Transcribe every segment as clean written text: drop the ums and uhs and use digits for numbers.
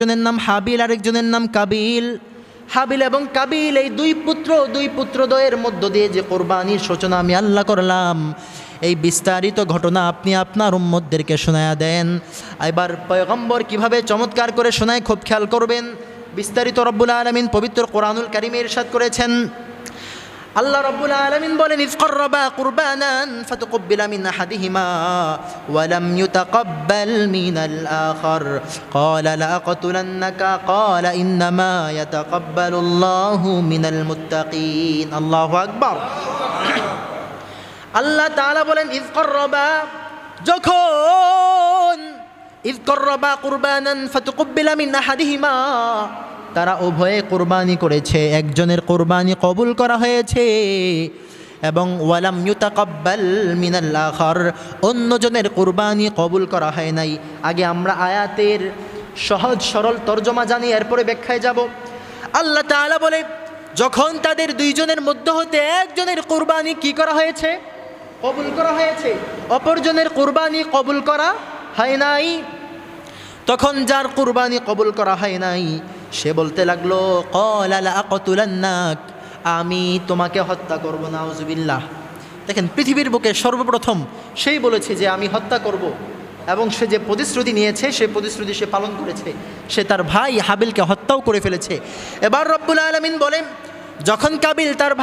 একজনের নাম হাবিল, আরেকজনের নাম কাবিল। হাবিল এবং কাবিল এই দুই পুত্রদ্বয়ের মধ্য দিয়ে যে কোরবানির সূচনা আমি আল্লাহ করলাম, এই বিস্তারিত ঘটনা আপনি আপনার উম্মতদেরকে শোনায়া দেন। এবার পয়গম্বর কিভাবে চমৎকার করে শোনায় খুব খেয়াল করবেন। বিস্তারিত রব্বুল আলামিন পবিত্র কোরআনুল কারীমে ইরশাদ করেছেন। আল্লাহ রাব্বুল আলামিন বলেন, ইয ক্বাররাবা কুরবানান ফাতুকব্বিলা মিন আহাদিহিমা ওয়া লাম ইউতাকাব্বাল মিনাল আখার ক্বালা লা আকতুলান্নাকা ক্বালা ইন্নামা ইয়াতাকাব্বালুল্লাহু মিনাল মুত্তাকিন। আল্লাহু আকবার। আল্লাহ তাআলা বলেন, ইয ক্বাররাবা, যখন ইয ক্বাররাবা কুরবানান ফাতুকব্বিলা মিন আহাদিহিমা, তারা উভয়ে কোরবানি করেছে, একজনের কোরবানি কবুল করা হয়েছে এবং ওয়ালাম ইউতাকাব্বাল মিনাল আখার, অন্যজনের কোরবানি কবুল করা হয় নাই। আগে আমরা আয়াতের সহজ সরল তর্জমা জানি, এরপরে ব্যাখ্যায় যাব। আল্লাহ তাআলা বলে, যখন তাদের দুইজনের মধ্যে হতে একজনের কোরবানি কি করা হয়েছে? কবুল করা হয়েছে, অপরজনের কোরবানি কবুল করা হয় নাই। তখন যার কোরবানি কবুল করা হয় নাই সে বলতে লাগলো, ক্বালা লা আকতুলান্নাক, আমি তোমাকে হত্যা করব। নাউজুবিল্লাহ। দেখেন, পৃথিবীর বুকে সর্বপ্রথম সেই বলেছে যে আমি হত্যা করব, এবং সে যে প্রতিশ্রুতি নিয়েছে সেই প্রতিশ্রুতি সে পালন করেছে। সে তার ভাই হাবিলকে হত্যাও করে ফেলেছে। এবার রব্বুল আলামিন বলেন, যখন কাবিল তার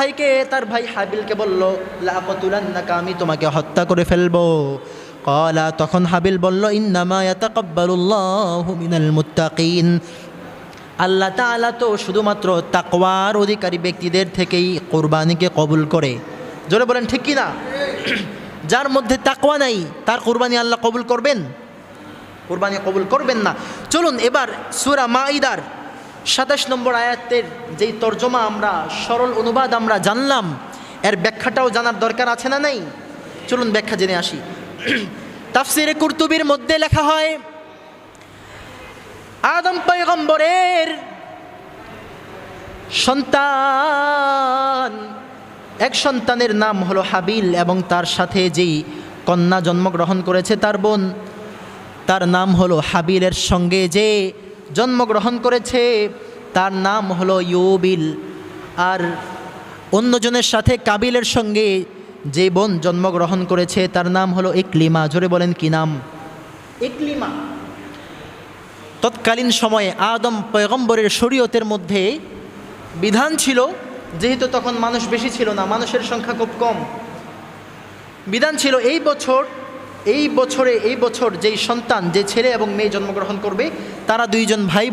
ভাই হাবিলকে বলল, লা আকতুলান্নাকা, আমি তোমাকে হত্যা করে ফেলবো, ক্বালা, তখন হাবিল বলল, ইন্নামা ইয়াতাকাব্বালুল্লাহু মিনাল মুত্তাকিন, আল্লাহ তাআলা তো শুধুমাত্র তাকওয়ার অধিকারী ব্যক্তিদের থেকেই কোরবানিকে কবুল করে। জোরে বলেন ঠিক কি না? যার মধ্যে তাকওয়া নাই তার কোরবানি আল্লাহ কবুল করবেন? কোরবানি কবুল করবেন না। চলুন এবার সূরা মাঈদার ২৭ নম্বর আয়াতের যেই তর্জমা আমরা, সরল অনুবাদ আমরা জানলাম, এর ব্যাখ্যাটাও জানার দরকার আছে না নাই? চলুন ব্যাখ্যা জেনে আসি। তাফসিরে কুরতুবির মধ্যে লেখা হয়, আদম পয়গম্বরের সন্তান, এক সন্তানের নাম হলো হাবিল, এবং তার সাথে যেই কন্যা জন্মগ্রহণ করেছে তার বোন, তার নাম হলো হাবিলের সঙ্গে যে জন্মগ্রহণ করেছে তার নাম হলো ইউবিল। আর অন্যজনের সাথে কাবিলের সঙ্গে যে বোন জন্মগ্রহণ করেছে তার নাম হলো ইকলিমা। জোরে বলেন কি নাম? ইকলিমা। তৎকালীন সময়ে আদম পয়গম্বরের শরীয়তের মধ্যে বিধান ছিল, যেহেতু তখন মানুষ বেশি ছিল না, মানুষের সংখ্যা খুব কম, বিধান ছিল এই বছর যেই সন্তান, যে ছেলে এবং মেয়ে জন্মগ্রহণ করবে, তারা দুইজন ভাই